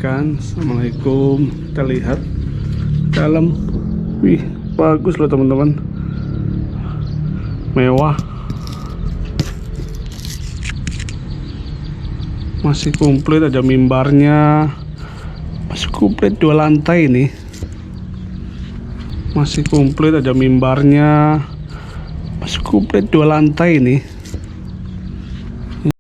kan. Assalamualaikum. Kita lihat dalam. Wih, bagus loh teman-teman, mewah. Masih komplit, ada mimbarnya. Masih komplit 2 lantai ini. Masih komplit, ada mimbarnya. Masih komplit 2 lantai ini.